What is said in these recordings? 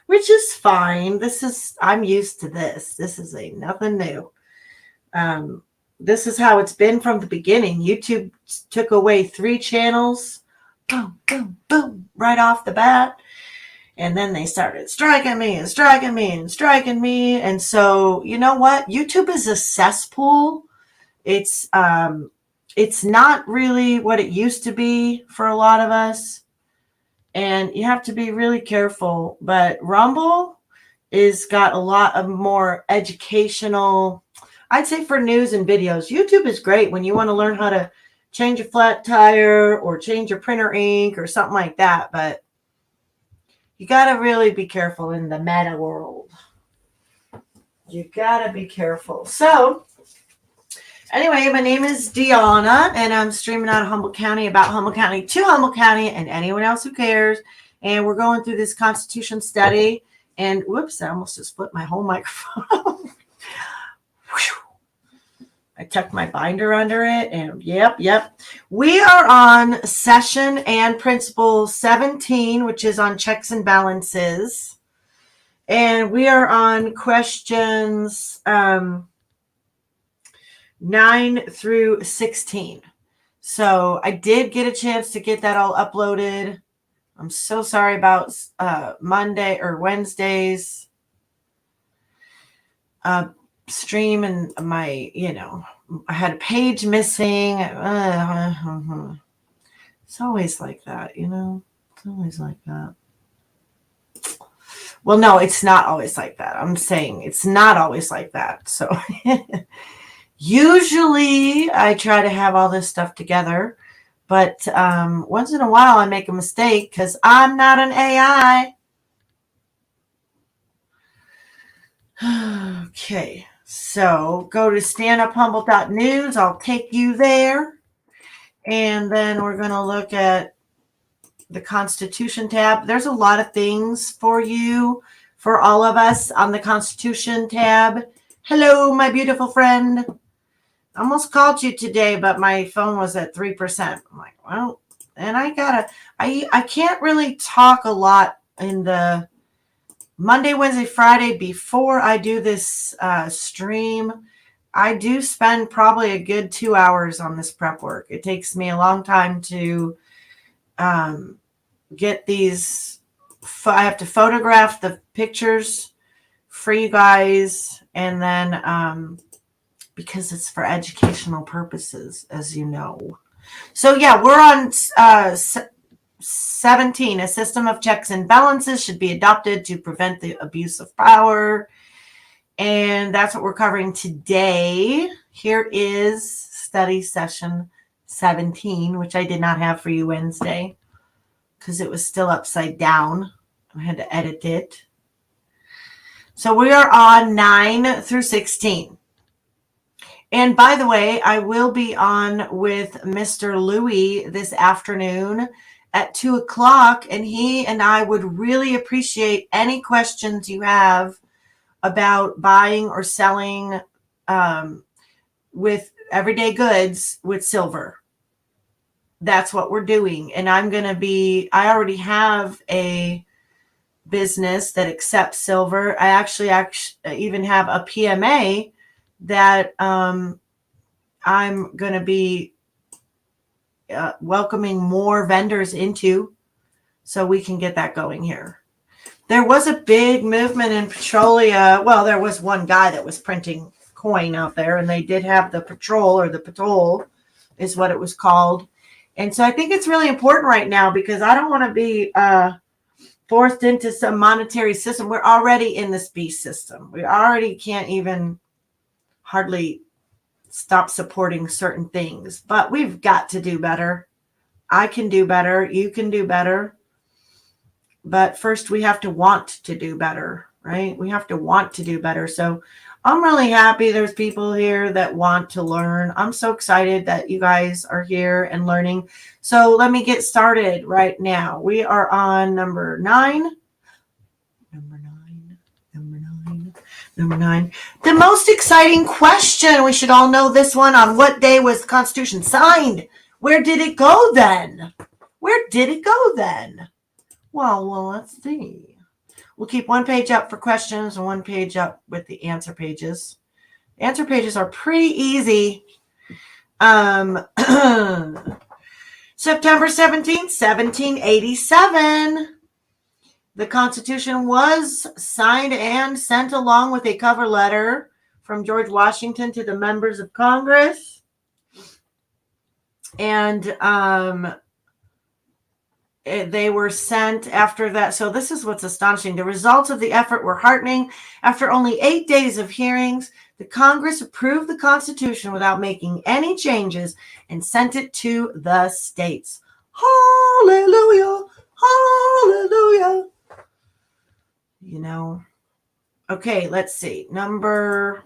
which is fine. I'm used to this. This is nothing new. Um, this is how it's been from the beginning. YouTube took away 3 channels, boom, boom, boom, right off the bat. And then they started striking me and striking me and striking me. And so, you know what? YouTube is a cesspool. It's it's not really what it used to be for a lot of us. And you have to be really careful. But Rumble is got a lot of more educational, I'd say, for news and videos. YouTube is great when you want to learn how to change a flat tire or change your printer ink or something like that. But you got to really be careful in the meta world. You got to be careful. So, anyway, my name is Deanna, and I'm streaming out of Humboldt County, about Humboldt County, to Humboldt County, and anyone else who cares. And we're going through this Constitution study. And whoops, I almost just flipped my whole microphone. I tucked my binder under it, and yep. We are on session and principle 17, which is on checks and balances. And we are on questions 9 through 16. So I did get a chance to get that all uploaded. I'm so sorry about Monday or Wednesdays stream, and my, I had a page missing. It's always like that, It's always like that. Well, no, it's not always like that. I'm saying it's not always like that. So usually I try to have all this stuff together. But once in a while I make a mistake because I'm not an AI. Okay, so go to standuphumble.news. I'll take you there. And then we're going to look at the Constitution tab. There's a lot of things for you, for all of us on the Constitution tab. Hello, my beautiful friend. I almost called you today, but my phone was at 3%. I'm like, well, and I can't really talk a lot in the Monday, Wednesday, Friday before I do this stream. I do spend probably a good 2 hours on this prep work. It takes me a long time to get these. I have to photograph the pictures for you guys, and then because it's for educational purposes, as you know. So yeah, we're on 17. A system of checks and balances should be adopted to prevent the abuse of power. And that's what we're covering today. Here is study session 17, which I did not have for you Wednesday because it was still upside down. I had to edit it. So we are on 9 through 16. And by the way, I will be on with Mr. Louie this afternoon at 2 o'clock, and he and I would really appreciate any questions you have about buying or selling with everyday goods with silver. That's what we're doing. And I already have a business that accepts silver. I actually even have a PMA that I'm going to be welcoming more vendors into, so we can get that going here. There was a big movement in Petrolia. Well, there was one guy that was printing coin out there, and they did have the patrol, or the patrol is what it was called. And so I think it's really important right now, because I don't want to be forced into some monetary system. We're already in this beast system. We already can't even hardly stop supporting certain things, but we've got to do better. I can do better. You can do better. But first we have to want to do better, right? We have to want to do better. So I'm really happy there's people here that want to learn. I'm so excited that you guys are here and learning. So let me get started right now. We are on number 9. Number 9. The most exciting question. We should all know this one. On what day was the Constitution signed? Where did it go then? Well, let's see. We'll keep one page up for questions and one page up with the answer pages. The answer pages are pretty easy. September 17th, 1787. The Constitution was signed and sent along with a cover letter from George Washington to the members of Congress. And they were sent after that. So this is what's astonishing. The results of the effort were heartening. After only 8 days of hearings, the Congress approved the Constitution without making any changes and sent it to the states. Hallelujah! Hallelujah! You know. Okay, let's see. Number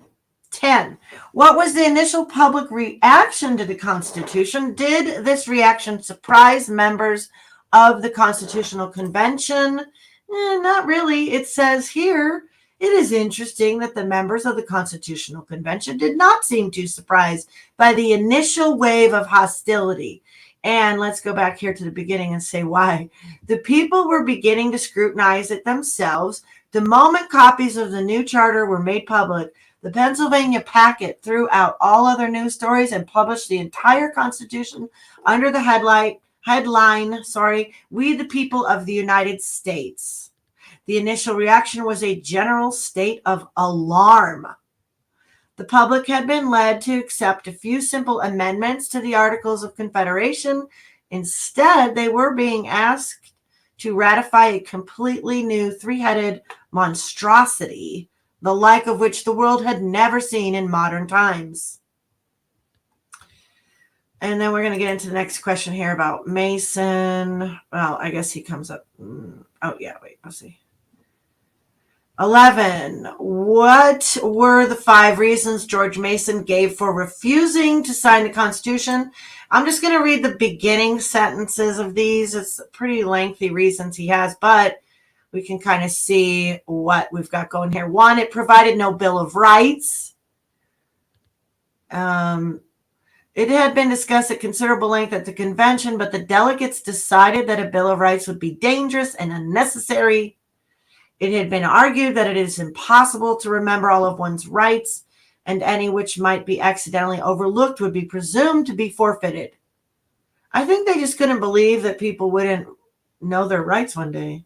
10. What was the initial public reaction to the Constitution? Did this reaction surprise members of the Constitutional Convention? Not really. It says here, it is interesting that the members of the Constitutional Convention did not seem too surprised by the initial wave of hostility. And let's go back here to the beginning and say why. The people were beginning to scrutinize it themselves. The moment copies of the new charter were made public, the Pennsylvania Packet threw out all other news stories and published the entire Constitution under the headline, "We the People of the United States." The initial reaction was a general state of alarm. The public had been led to accept a few simple amendments to the Articles of Confederation. Instead, they were being asked to ratify a completely new three-headed monstrosity, the like of which the world had never seen in modern times. And then we're going to get into the next question here about Mason. Well, I guess he comes up. Oh, yeah, wait, I'll see. 11. What were the 5 reasons George Mason gave for refusing to sign the Constitution? I'm just going to read the beginning sentences of these. It's pretty lengthy reasons he has, but we can kind of see what we've got going here. 1, it provided no Bill of Rights. It had been discussed at considerable length at the convention, but the delegates decided that a Bill of Rights would be dangerous and unnecessary. It had been argued that it is impossible to remember all of one's rights, and any which might be accidentally overlooked would be presumed to be forfeited. I think they just couldn't believe that people wouldn't know their rights one day.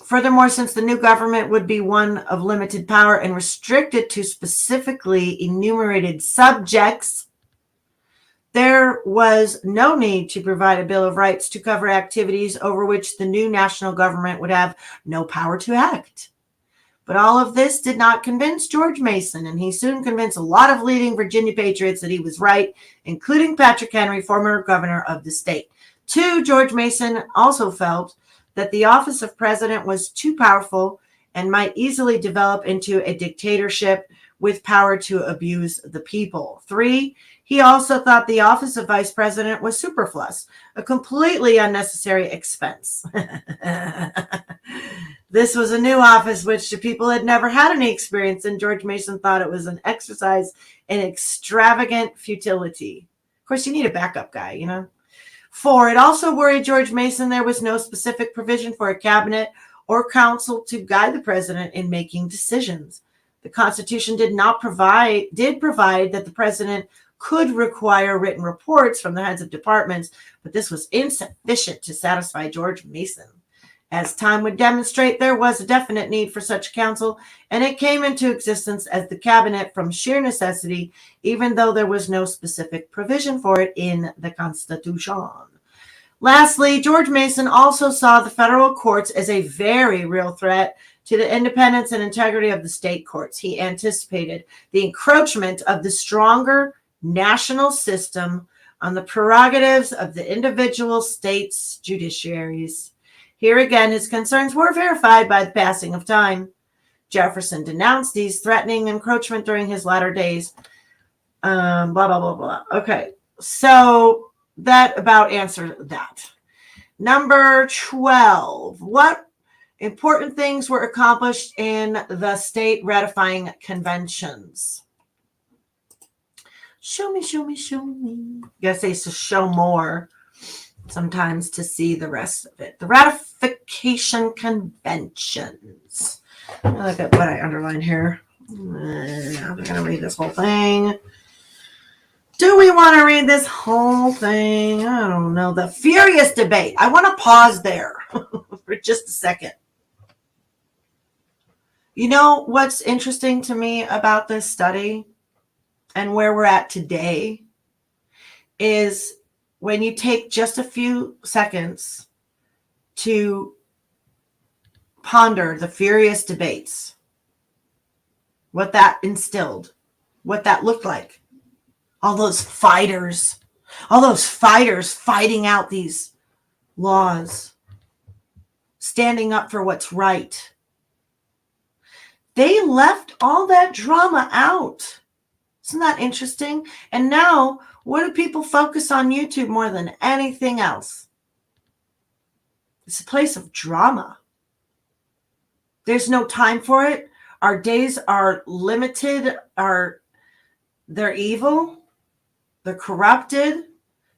Furthermore, since the new government would be one of limited power and restricted to specifically enumerated subjects, there was no need to provide a Bill of Rights to cover activities over which the new national government would have no power to act. But all of this did not convince George Mason, and he soon convinced a lot of leading Virginia patriots that he was right, including Patrick Henry, former governor of the state. 2, George Mason also felt that the office of president was too powerful and might easily develop into a dictatorship with power to abuse the people. 3, he also thought the office of vice president was superfluous, a completely unnecessary expense. This was a new office which the people had never had any experience in. George Mason thought it was an exercise in extravagant futility. Of course, you need a backup guy, you know. 4, it also worried George Mason there was no specific provision for a cabinet or council to guide the president in making decisions. The Constitution did provide that the president could require written reports from the heads of departments, but this was insufficient to satisfy George Mason. As time would demonstrate, there was a definite need for such a council, and it came into existence as the cabinet from sheer necessity, even though there was no specific provision for it in the Constitution. Lastly, George Mason also saw the federal courts as a very real threat to the independence and integrity of the state courts. He anticipated the encroachment of the stronger national system on the prerogatives of the individual states' judiciaries. Here again, his concerns were verified by the passing of time. Jefferson denounced these threatening encroachment during his latter days. Blah, blah, blah, blah. Okay, so that about answers that. Number 12. What important things were accomplished in the state ratifying conventions? Show me, show me, show me. I guess they used to show more. sometimes to see the rest of it. The ratification conventions. Look at what I underlined here. I'm going to read this whole thing. Do we want to read this whole thing? I don't know. The furious debate. I want to pause there for just a second. You know what's interesting to me about this study and where we're at today is when you take just a few seconds to ponder the furious debates, what that instilled, what that looked like. All those fighters fighting out these laws, standing up for what's right. They left all that drama out. Isn't that interesting? And now, what do people focus on YouTube more than anything else? It's a place of drama. There's no time for it. Our days are limited. They're evil. They're corrupted.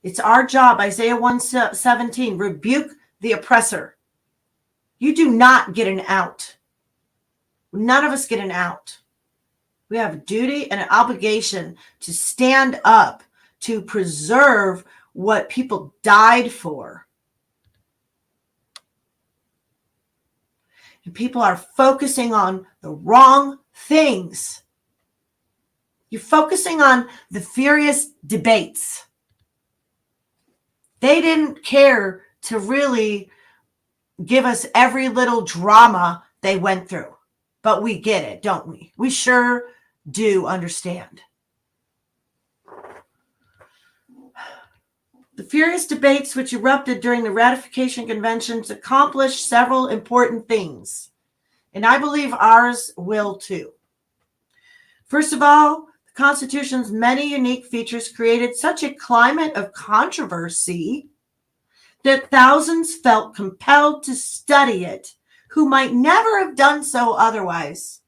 It's our job, Isaiah 1:17, rebuke the oppressor. You do not get an out. None of us get an out. We have a duty and an obligation to stand up to preserve what people died for. And people are focusing on the wrong things. You're focusing on the furious debates. They didn't care to really give us every little drama they went through. But we get it, don't we? We sure do understand. The furious debates which erupted during the ratification conventions accomplished several important things. And I believe ours will too. First of all, the Constitution's many unique features created such a climate of controversy that thousands felt compelled to study it who might never have done so otherwise.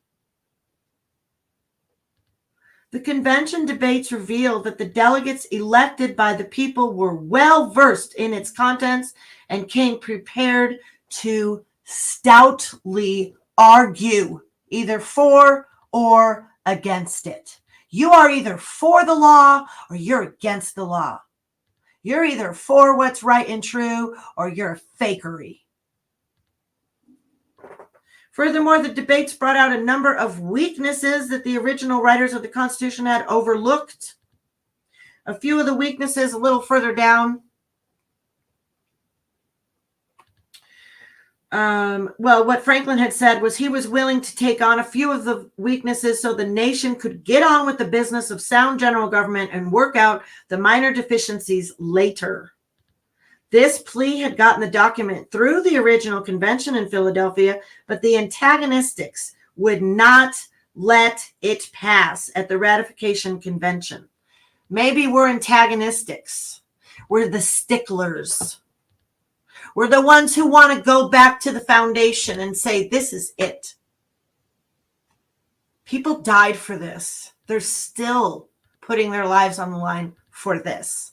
The convention debates revealed that the delegates elected by the people were well versed in its contents and came prepared to stoutly argue either for or against it. You are either for the law or you're against the law. You're either for what's right and true or you're fakery. Furthermore, the debates brought out a number of weaknesses that the original writers of the Constitution had overlooked. A few of the weaknesses a little further down. What Franklin had said was he was willing to take on a few of the weaknesses so the nation could get on with the business of sound general government and work out the minor deficiencies later. This plea had gotten the document through the original convention in Philadelphia, but the antagonists would not let it pass at the ratification convention. Maybe we're antagonists. We're the sticklers. We're the ones who want to go back to the foundation and say, this is it. People died for this. They're still putting their lives on the line for this.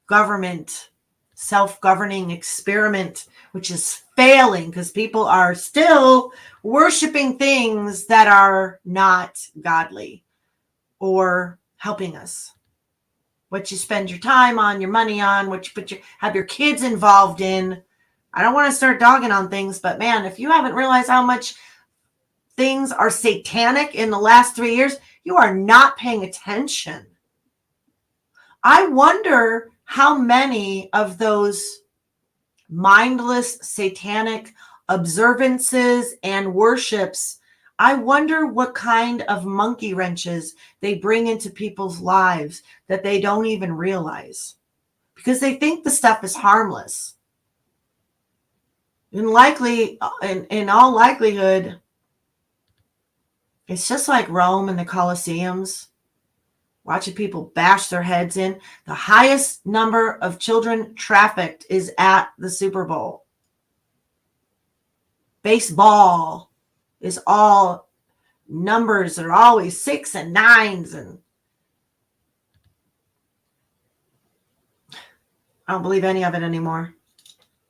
Government, self-governing experiment, which is failing because people are still worshiping things that are not godly or helping us. What you spend your time on, your money on, what you have your kids involved in. I don't want to start dogging on things, but man, if you haven't realized how much things are satanic in the last 3 years, you are not paying attention. I wonder how many of those mindless satanic observances and worships, I wonder what kind of monkey wrenches they bring into people's lives that they don't even realize because they think the stuff is harmless. In all likelihood, it's just like Rome and the Colosseums. Watching people bash their heads in. The highest number of children trafficked is at the Super Bowl. Baseball is all numbers are always 6 and 9s. And I don't believe any of it anymore.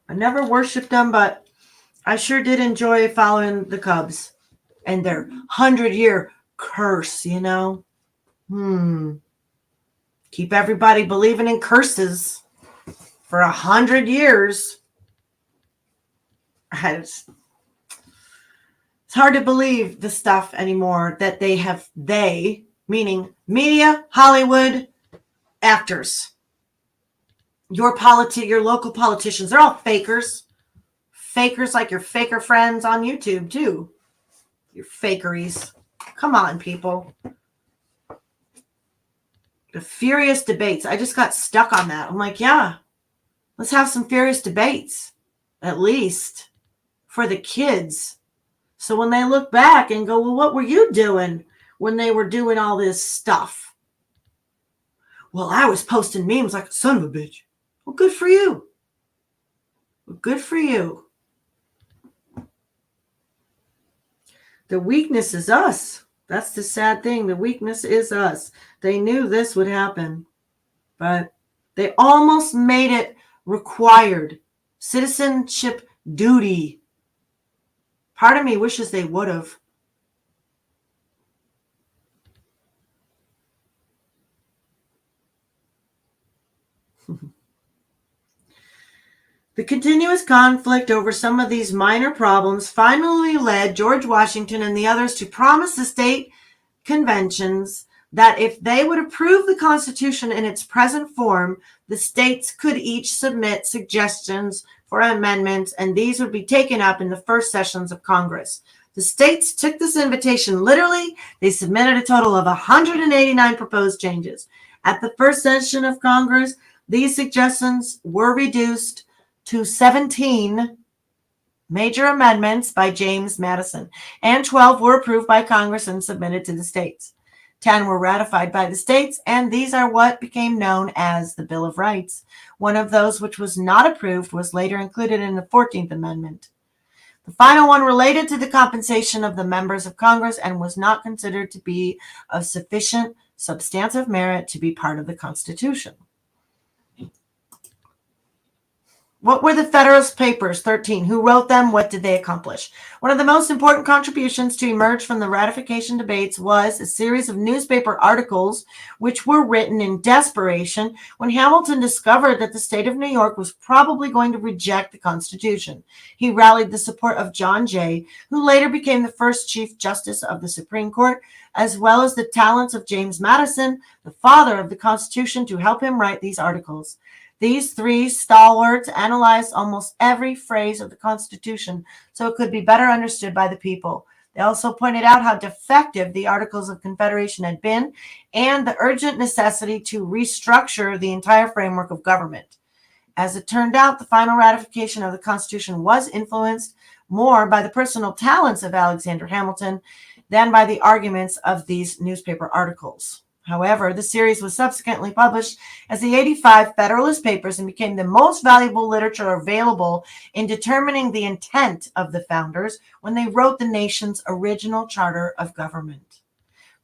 I never worshipped them, but I sure did enjoy following the Cubs and their 100-year curse, you know? Keep everybody believing in curses for 100 years. It's hard to believe the stuff anymore that they, meaning media, Hollywood, actors, your local politicians, they're all fakers. Fakers like your faker friends on YouTube, too. Your fakeries. Come on, people. The furious debates. I just got stuck on that. I'm like, yeah, let's have some furious debates, at least for the kids. So when they look back and go, well, what were you doing when they were doing all this stuff? Well, I was posting memes like a son of a bitch. Well, good for you. Good for you. The weakness is us. That's the sad thing. The weakness is us. They knew this would happen, but they almost made it required. Citizenship duty. Part of me wishes they would have. The continuous conflict over some of these minor problems finally led George Washington and the others to promise the state conventions that if they would approve the Constitution in its present form, the states could each submit suggestions for amendments, and these would be taken up in the first sessions of Congress. The states took this invitation literally. They submitted a total of 189 proposed changes. At the first session of Congress, these suggestions were reduced to 17 major amendments by James Madison, and 12 were approved by Congress and submitted to the states. 10 were ratified by the states, and these are what became known as the Bill of Rights. One of those which was not approved was later included in the 14th Amendment. The final one related to the compensation of the members of Congress and was not considered to be of sufficient substantive merit to be part of the Constitution. What were the Federalist Papers? 13. Who wrote them? What did they accomplish? One of the most important contributions to emerge from the ratification debates was a series of newspaper articles which were written in desperation when Hamilton discovered that the state of New York was probably going to reject the Constitution. He rallied the support of John Jay, who later became the first Chief Justice of the Supreme Court, as well as the talents of James Madison, the father of the Constitution, to help him write these articles. These three stalwarts analyzed almost every phrase of the Constitution so it could be better understood by the people. They also pointed out how defective the Articles of Confederation had been and the urgent necessity to restructure the entire framework of government. As it turned out, the final ratification of the Constitution was influenced more by the personal talents of Alexander Hamilton than by the arguments of these newspaper articles. However, the series was subsequently published as the 85 Federalist Papers and became the most valuable literature available in determining the intent of the founders when they wrote the nation's original charter of government.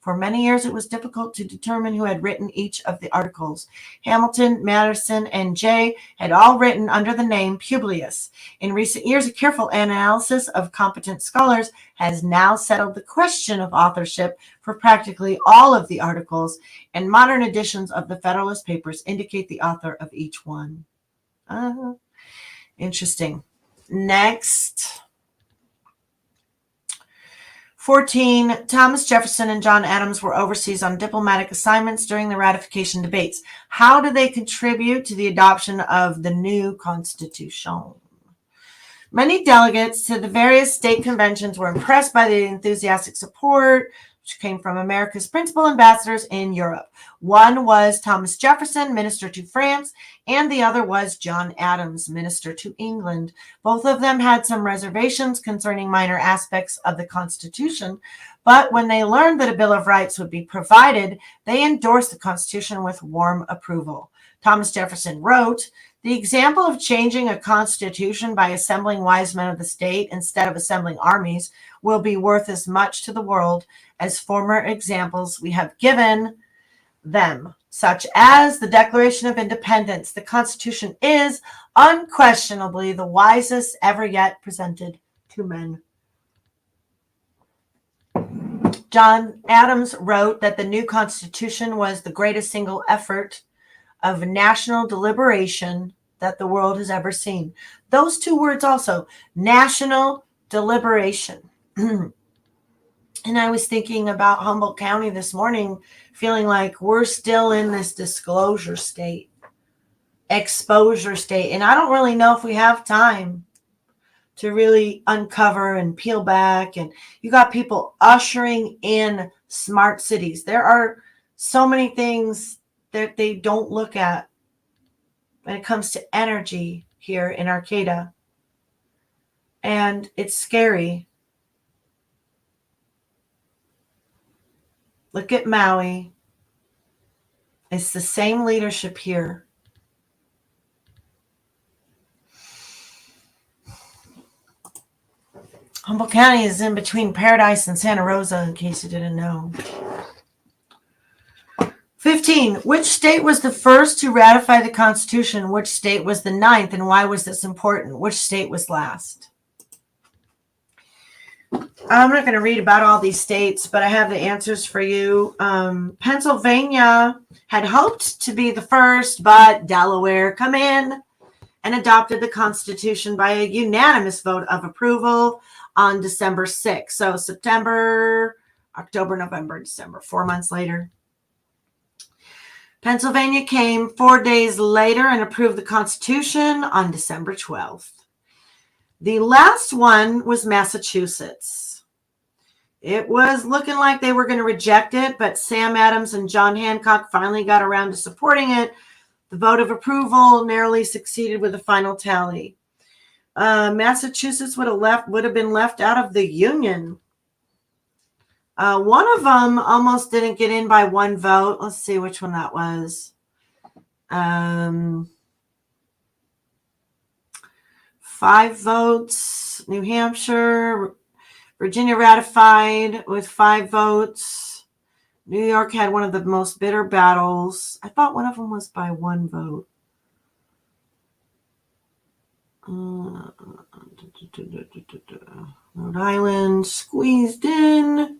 For many years, it was difficult to determine who had written each of the articles. Hamilton, Madison, and Jay had all written under the name Publius. In recent years, a careful analysis of competent scholars has now settled the question of authorship for practically all of the articles, and modern editions of the Federalist Papers indicate the author of each one. Interesting. Next. 14. Thomas Jefferson and John Adams were overseas on diplomatic assignments during the ratification debates. How do they contribute to the adoption of the new Constitution? Many delegates to the various state conventions were impressed by the enthusiastic support which came from America's principal ambassadors in Europe. One was Thomas Jefferson, minister to France, and the other was John Adams, minister to England. Both of them had some reservations concerning minor aspects of the Constitution, but when they learned that a Bill of Rights would be provided, they endorsed the Constitution with warm approval. Thomas Jefferson wrote, "The example of changing a constitution by assembling wise men of the state instead of assembling armies will be worth as much to the world as former examples we have given them." such as the Declaration of Independence. The Constitution is unquestionably the wisest ever yet presented to men. John Adams wrote that the new Constitution was the greatest single effort of national deliberation that the world has ever seen. Those two words also, national deliberation. And I was thinking about Humboldt County this morning, feeling like we're still in this disclosure state, exposure state. And I don't really know if we have time to really uncover and peel back. And you got people ushering in smart cities. There are so many things that they don't look at when it comes to energy here in Arcata. And it's scary. Look at Maui. It's the same leadership here. Humboldt County is in between Paradise and Santa Rosa, in case you didn't know. 15. Which state was the first to ratify the Constitution? Which state was the ninth, and why was this important? Which state was last? I'm not going to read about all these states, but I have the answers for you. Pennsylvania had hoped to be the first, but Delaware come in and adopted the Constitution by a unanimous vote of approval on December 6th. So September, October, November, December, 4 months later. Pennsylvania came 4 days later and approved the Constitution on December 12th. The last one was Massachusetts. It was looking like they were going to reject it, but Sam Adams and John Hancock finally got around to supporting it. The vote of approval narrowly succeeded with a final tally. Massachusetts would have been left out of the Union. One of them almost didn't get in by one vote. Let's see which one that was. 5 votes. New Hampshire. Virginia ratified with 5 votes. New York had one of the most bitter battles. I thought one of them was by 1 vote. Rhode Island squeezed in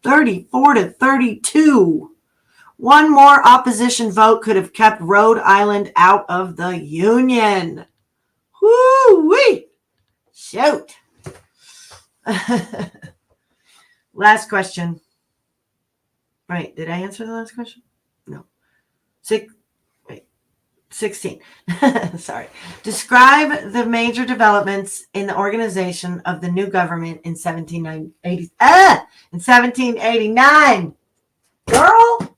34-32. One more opposition vote could have kept Rhode Island out of the Union. Woo-wee! Shoot. Last question. Right, did I answer the last question? No. 16. Sorry. Describe the major developments in the organization of the new government in 1789. Girl!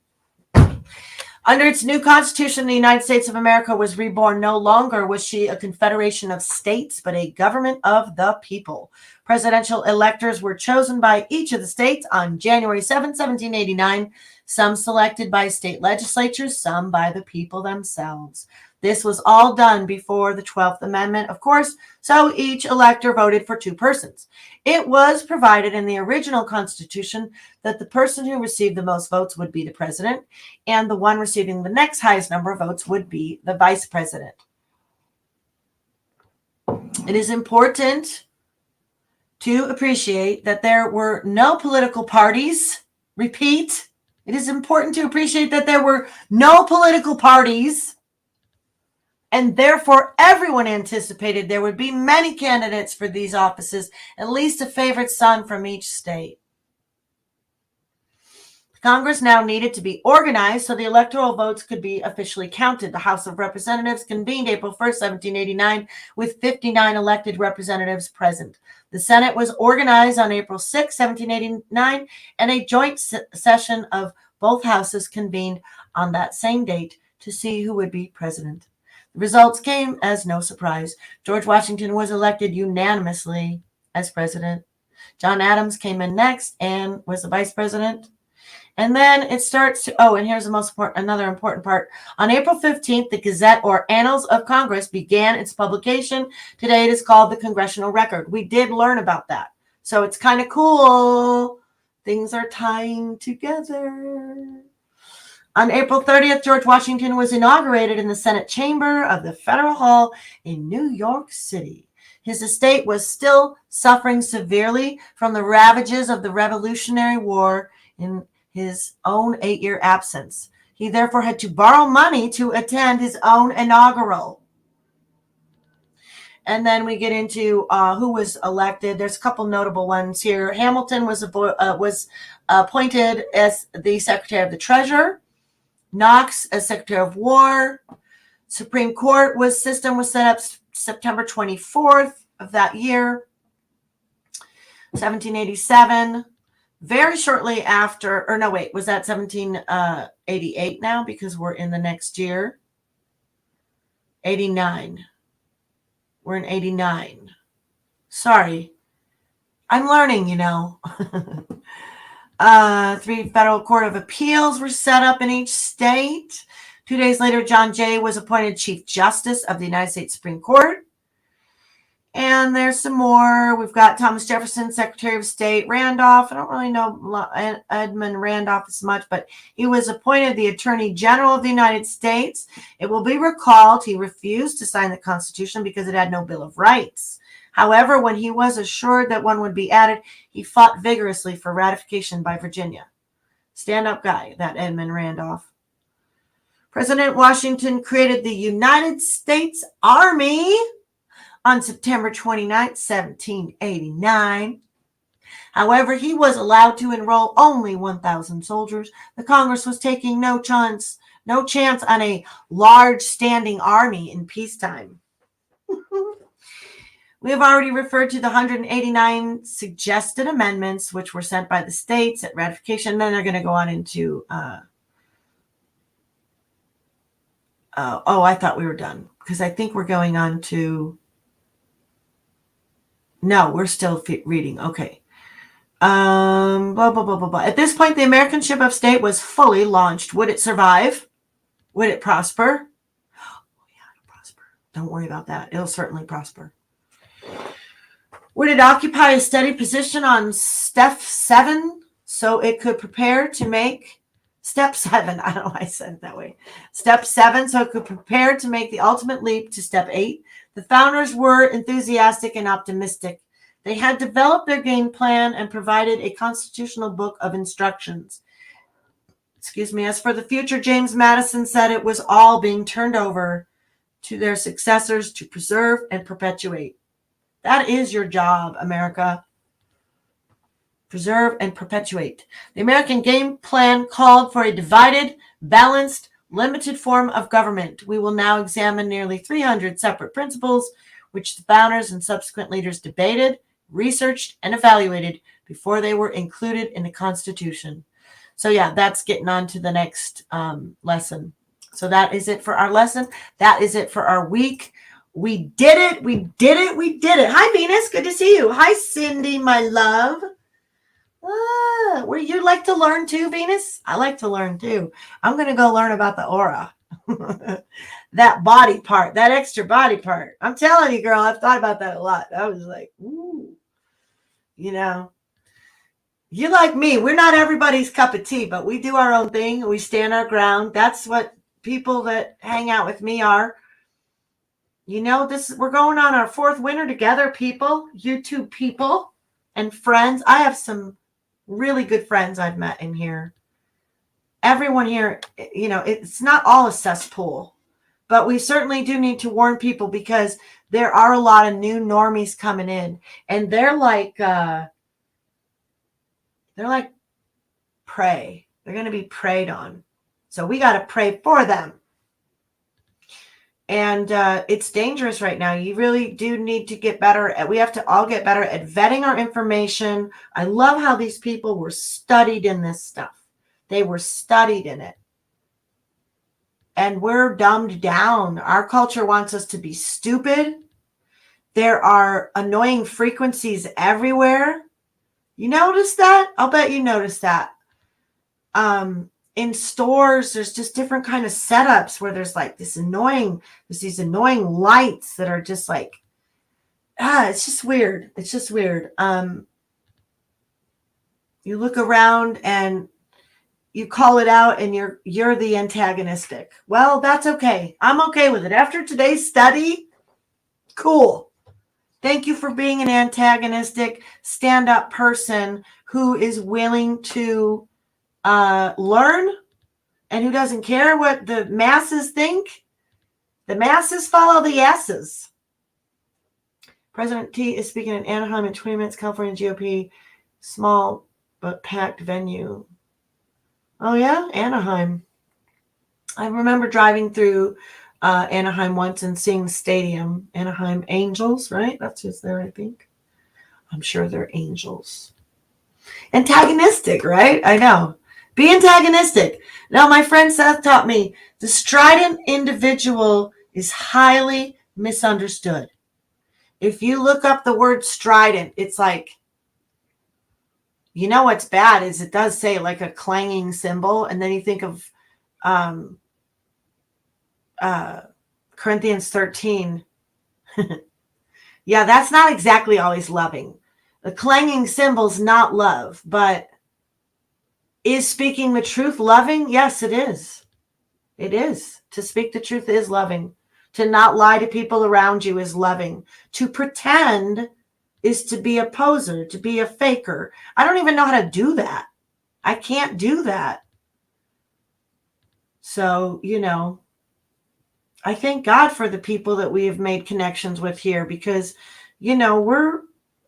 Under its new constitution, the United States of America was reborn. No longer was she a confederation of states, but a government of the people. Presidential electors were chosen by each of the states on January 7, 1789, some selected by state legislatures, some by the people themselves. This was all done before the 12th Amendment, of course, so each elector voted for 2 persons. It was provided in the original Constitution that the person who received the most votes would be the president, and the one receiving the next highest number of votes would be the vice president. It is important to appreciate that there were no political parties. Repeat, it is important to appreciate that there were no political parties, and therefore everyone anticipated there would be many candidates for these offices, at least a favorite son from each state. Congress now needed to be organized so the electoral votes could be officially counted. The House of Representatives convened April 1st, 1789, with 59 elected representatives present. The Senate was organized on April 6, 1789, and a joint session of both houses convened on that same date to see who would be president. The results came as no surprise. George Washington was elected unanimously as president. John Adams came in next and was the vice president. And then it starts to, and here's another important part. On April 15th, the Gazette or Annals of Congress began its publication. Today it is called the Congressional Record. We did learn about that. So it's kind of cool. Things are tying together. On April 30th, George Washington was inaugurated in the Senate chamber of the Federal Hall in New York City. His estate was still suffering severely from the ravages of the Revolutionary War in his own 8-year absence. He therefore had to borrow money to attend his own inaugural. And then we get into who was elected. There's a couple notable ones here. Hamilton was appointed as the Secretary of the Treasury. Knox as Secretary of War. Supreme Court system was set up September 24th of that year, 1787. Very shortly after, or no, wait, was that 1788 now? Because we're in the next year. 89. We're in 89. Sorry. I'm learning, you know. 3 federal court of appeals were set up in each state. 2 days later, John Jay was appointed Chief Justice of the United States Supreme Court. And there's some more. We've got Thomas Jefferson, Secretary of State. Randolph, I don't really know Edmund Randolph as much, but he was appointed the Attorney General of the United States. It will be recalled he refused to sign the Constitution because it had no Bill of Rights. However, when he was assured that one would be added, he fought vigorously for ratification by Virginia. Stand-up guy, that Edmund Randolph. President Washington created the United States Army on September 29, 1789. However, he was allowed to enroll only 1,000 soldiers. The Congress was taking no chance on a large standing army in peacetime. We have already referred to the 189 suggested amendments, which were sent by the states at ratification. Then they're going to go on into, I thought we were done because I think we're going on to, no, we're still reading. Okay. Blah, blah, blah, blah, blah. At this point, the American ship of state was fully launched. Would it survive? Would it prosper? Oh, yeah, it'll prosper. Don't worry about that. It'll certainly prosper. Would it occupy a steady position on step 7 so it could prepare to make step 7? I don't know why I said it that way. Step 7 so it could prepare to make the ultimate leap to step 8. The founders were enthusiastic and optimistic. They had developed their game plan and provided a constitutional book of instructions. As for the future, James Madison said it was all being turned over to their successors to preserve and perpetuate. That is your job, America. Preserve and perpetuate. The American game plan called for a divided, balanced, limited form of government. We will now examine nearly 300 separate principles, which the founders and subsequent leaders debated, researched, and evaluated before they were included in the Constitution. So yeah, that's getting on to the next lesson. So that is it for our lesson. That is it for our week. We did it. We did it. We did it. Hi, Venus. Good to see you. Hi, Cindy, my love. Where you like to learn too, Venus? I like to learn too. I'm going to go learn about the aura. That body part, that extra body part. I'm telling you, girl, I've thought about that a lot. I was like, ooh, you know, you like me. We're not everybody's cup of tea, but we do our own thing. We stand our ground. That's what people that hang out with me are. You know, we're going on our 4th winter together, people, YouTube people and friends. I have some really good friends I've met in here. Everyone here, you know, it's not all a cesspool, but we certainly do need to warn people because there are a lot of new normies coming in and they're like prey. They're going to be preyed on. So we got to pray for them. And it's dangerous right now. You really do need to get better. We have to all get better at vetting our information. I love how these people were studied in this stuff. They were studied in it. And we're dumbed down. Our culture wants us to be stupid. There are annoying frequencies everywhere. You notice that? I'll bet you noticed that. In stores, there's just different kind of setups where there's like these annoying lights that are just like, it's just weird. It's just weird. You look around and you call it out and you're the antagonistic. Well, that's okay. I'm okay with it. After today's study, cool. Thank you for being an antagonistic, stand-up person who is willing to learn and who doesn't care what the masses think. The masses follow the asses. President T is speaking in Anaheim in 20 minutes, California GOP, small but packed venue. Oh, yeah? Anaheim. I remember driving through Anaheim once and seeing the stadium. Anaheim Angels, right? That's who's there, I think. I'm sure they're angels. Antagonistic, right? I know. Be antagonistic. Now, my friend Seth taught me the strident individual is highly misunderstood. If you look up the word strident, it's like, you know what's bad is it does say like a clanging cymbal, and then you think of Corinthians 13. Yeah, that's not exactly always loving. The clanging cymbal's not love, but is speaking the truth loving? Yes, it is. It is. To speak the truth is loving. To not lie to people around you is loving. To pretend is to be a poser, to be a faker. I don't even know how to do that. I can't do that. So, I thank God for the people that we have made connections with here because,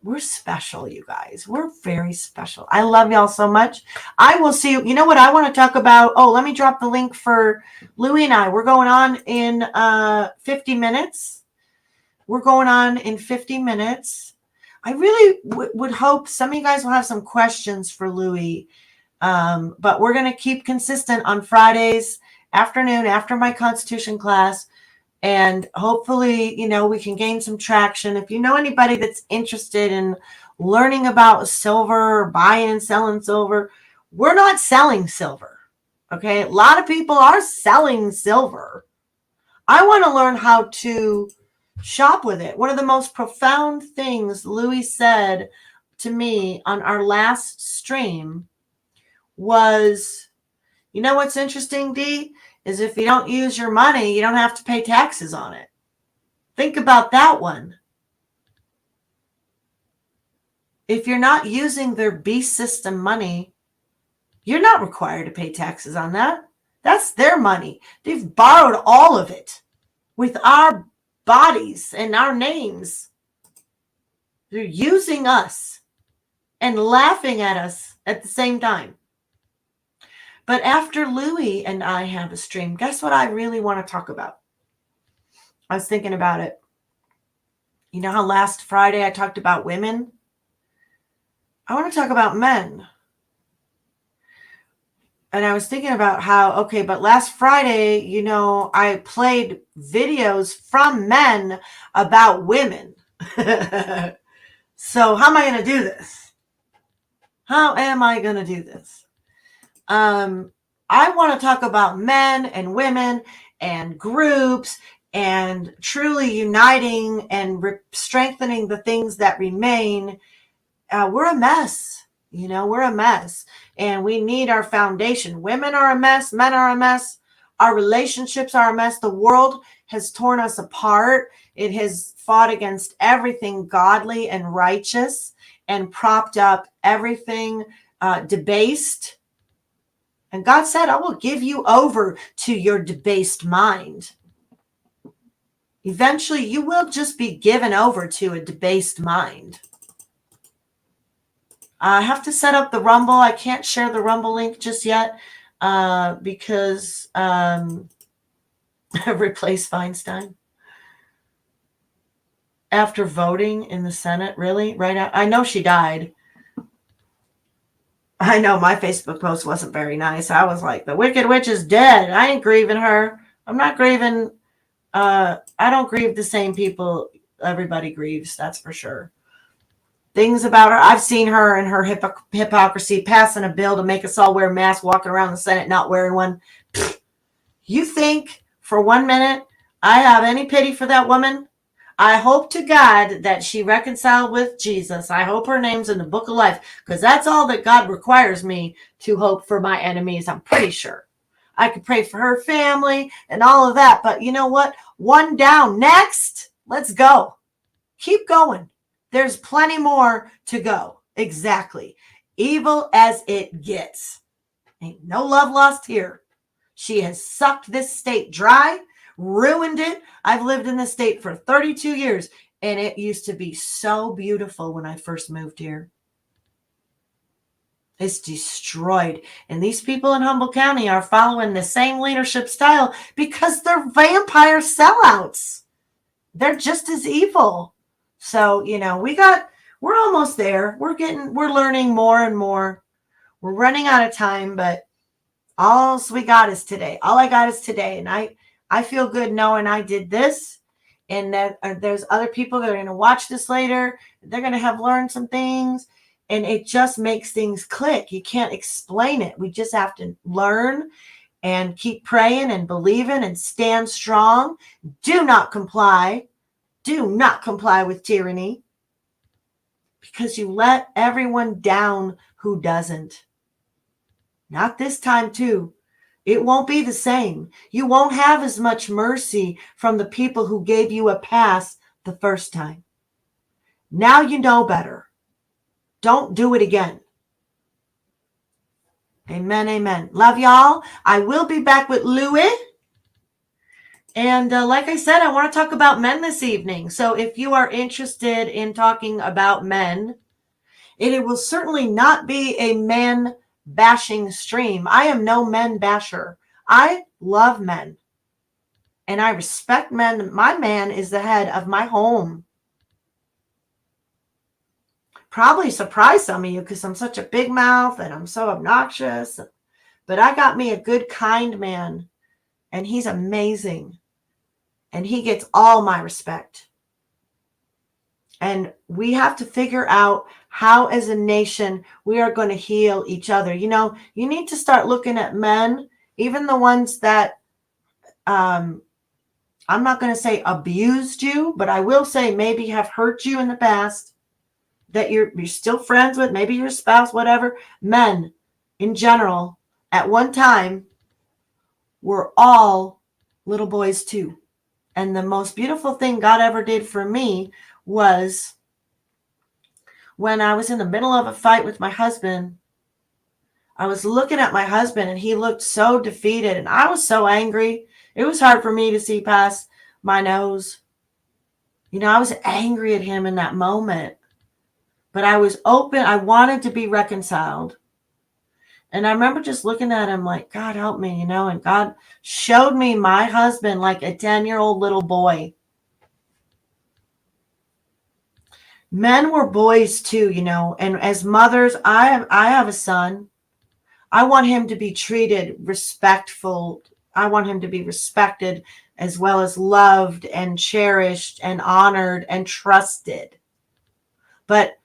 we're special, you guys. We're very special. I love y'all so much. I will see you. You know what I want to talk about? Oh, let me drop the link for Louie and I. We're going on in 50 minutes. We're going on in 50 minutes. I really would hope some of you guys will have some questions for Louie. But we're going to keep consistent on Fridays afternoon after my Constitution class. And hopefully, we can gain some traction. If you know anybody that's interested in learning about silver, or buying and selling silver, we're not selling silver. Okay. A lot of people are selling silver. I want to learn how to shop with it. One of the most profound things Louis said to me on our last stream was, what's interesting, Dee, is if you don't use your money, you don't have to pay taxes on it. Think about that one. If you're not using their beast system money, you're not required to pay taxes on that. That's their money. They've borrowed all of it with our bodies and our names. They're using us and laughing at us at the same time. But after Louie and I have a stream, guess what I really want to talk about? I was thinking about it. You know how last Friday I talked about women? I want to talk about men. And I was thinking about how, but last Friday, I played videos from men about women. So how am I going to do this? How am I going to do this? I want to talk about men and women and groups and truly uniting and strengthening the things that remain. We're a mess. We're a mess and we need our foundation. Women are a mess. Men are a mess. Our relationships are a mess. The world has torn us apart. It has fought against everything godly and righteous and propped up everything debased. And God said, I will give you over to your debased mind. Eventually, you will just be given over to a debased mind. I have to set up the Rumble. I can't share the Rumble link just yet because replace Feinstein. After voting in the Senate, really? Right now, I know she died. I know my Facebook post wasn't very nice. I was like, the Wicked Witch is dead. I ain't grieving her. I'm not grieving. I don't grieve the same people everybody grieves. That's for sure. Things about her. I've seen her and her hypocrisy passing a bill to make us all wear masks, walking around the Senate, not wearing one. You think for 1 minute I have any pity for that woman? I hope to God that she reconciled with Jesus. I hope her name's in the book of life, because that's all that God requires me to hope for my enemies. I'm pretty sure. I could pray for her family and all of that. But you know what? One down. Next. Let's go. Keep going. There's plenty more to go. Exactly. Evil as it gets. Ain't no love lost here. She has sucked this state dry, ruined it. I've lived in this state for 32 years, and it used to be so beautiful when I first moved here. It's destroyed. And these people in Humboldt County are following the same leadership style because they're vampire sellouts. They're just as evil. So, we're almost there. We're learning more and more. We're running out of time, but all we got is today. All I got is today. And I feel good knowing I did this, and that there's other people that are going to watch this later. They're going to have learned some things, and it just makes things click. You can't explain it. We just have to learn and keep praying and believing and stand strong. Do not comply. Do not comply with tyranny, because you let everyone down who doesn't. Not this time, too. It won't be the same. You won't have as much mercy from the people who gave you a pass the first time. Now you know better. Don't do it again. Amen, amen. Love y'all. I will be back with Louie. And like I said, I want to talk about men this evening. So if you are interested in talking about men, it will certainly not be a man bashing stream. I am no men basher. I love men and I respect men. My man is the head of my home. Probably surprise some of you because I'm such a big mouth and I'm so obnoxious. But I got me a good, kind man, and he's amazing. And he gets all my respect. And we have to figure out how, as a nation, we are going to heal each other. You need to start looking at men, even the ones that, I'm not going to say abused you, but I will say maybe have hurt you in the past, that you're still friends with, maybe your spouse, whatever. Men, in general, at one time, were all little boys too. And the most beautiful thing God ever did for me was when I was in the middle of a fight with my husband. I was looking at my husband and he looked so defeated and I was so angry. It was hard for me to see past my nose. I was angry at him in that moment, but I was open. I wanted to be reconciled. And I remember just looking at him like, God help me, and God showed me my husband like a 10-year-old little boy. Men were boys too, and as mothers, I have a son. I want him to be treated respectful. I want him to be respected as well as loved and cherished and honored and trusted. But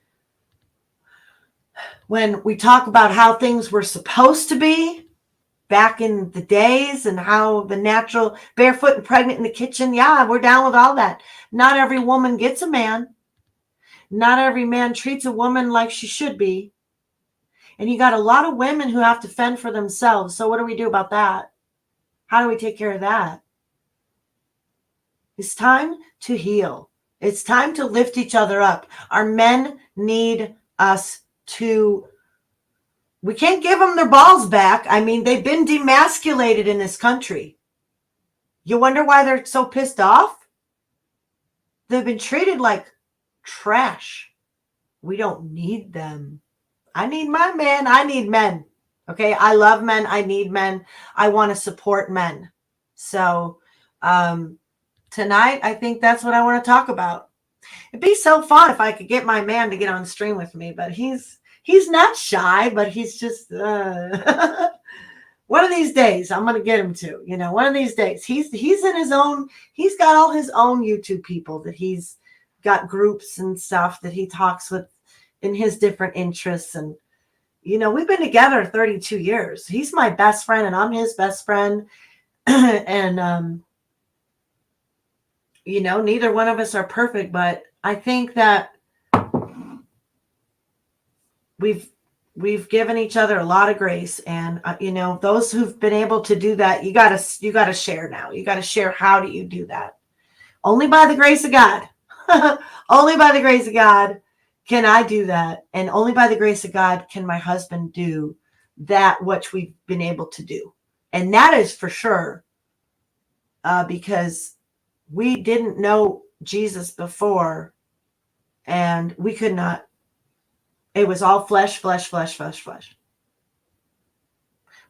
when we talk about how things were supposed to be back in the days and how the natural barefoot and pregnant in the kitchen, yeah, we're down with all that. Not every woman gets a man. Not every man treats a woman like she should be. And you got a lot of women who have to fend for themselves. So what do we do about that? How do we take care of that? It's time to heal. It's time to lift each other up. Our men need us to, we can't give them their balls back. I mean, they've been demasculated in this country. You wonder why they're so pissed off? They've been treated like trash. We don't need them. I need my man. I need men. Okay. I love men. I need men. I want to support men. So, tonight, I think that's what I want to talk about. It'd be so fun if I could get my man to get on stream with me, but he's not shy, but he's just, one of these days I'm going to get him to, one of these days he's in his own, he's got all his own YouTube people that he's got groups and stuff that he talks with in his different interests. And, we've been together 32 years. He's my best friend and I'm his best friend. And, neither one of us are perfect, but I think that we've given each other a lot of grace, and those who've been able to do that, you got to share now. You got to share. How do you do that? Only by the grace of God. Only by the grace of God can I do that, and only by the grace of God can my husband do that which we've been able to do. And that is for sure, because we didn't know Jesus before, and we could not. It was all flesh, flesh, flesh, flesh, flesh.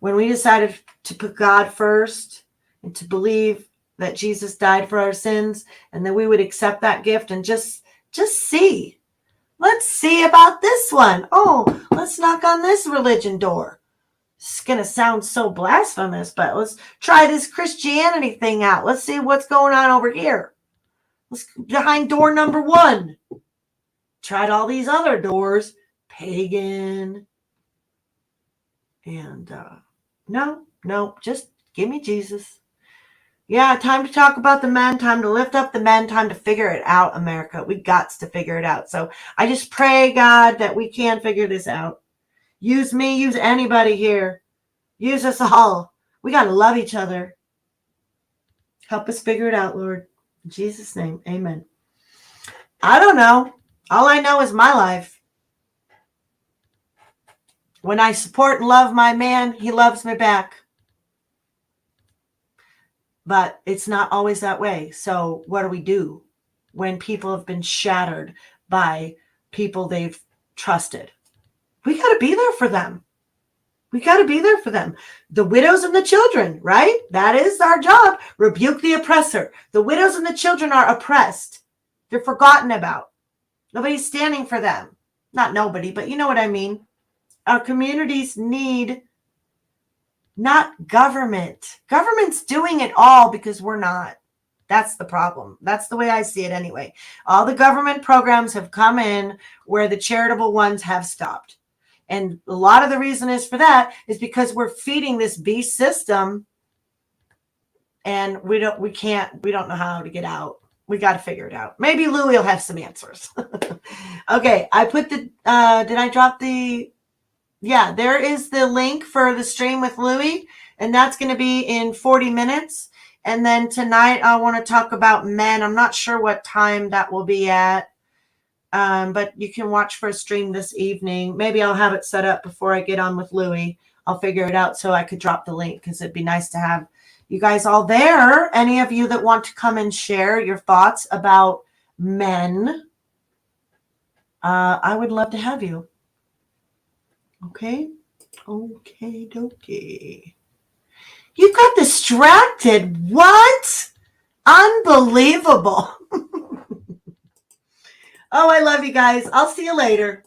When we decided to put God first and to believe that Jesus died for our sins, and that we would accept that gift and just see. Let's see about this one. Oh, let's knock on this religion door. It's going to sound so blasphemous, but let's try this Christianity thing out. Let's see what's going on over here. Let's behind door number 1. Tried all these other doors. Pagan. And no, just give me Jesus. Yeah, time to talk about the men, time to lift up the men, time to figure it out, America. We got to figure it out. So I just pray, God, that we can figure this out. Use me, use anybody here. Use us all. We got to love each other. Help us figure it out, Lord. In Jesus' name, amen. I don't know. All I know is my life. When I support and love my man, he loves me back. But it's not always that way. So what do we do when people have been shattered by people they've trusted? We got to be there for them. We got to be there for them. The widows and the children, right? That is our job. Rebuke the oppressor. The widows and the children are oppressed. They're forgotten about. Nobody's standing for them. Not nobody, but you know what I mean. Our communities need not government. Government's doing it all because we're not. That's the problem. That's the way I see it anyway. All the government programs have come in where the charitable ones have stopped. And a lot of the reason is for that is because we're feeding this beast system, and we don't know how to get out. We got to figure it out. Maybe Louie will have some answers. Okay. I put did I drop yeah, there is the link for the stream with Louie, and that's going to be in 40 minutes. And then tonight I want to talk about men. I'm not sure what time that will be at, but you can watch for a stream this evening. Maybe I'll have it set up before I get on with Louie. I'll figure it out so I could drop the link, because it'd be nice to have you guys all there. Any of you that want to come and share your thoughts about men, I would love to have you. Okay. You got distracted. What? Unbelievable. Oh, I love you guys. I'll see you later.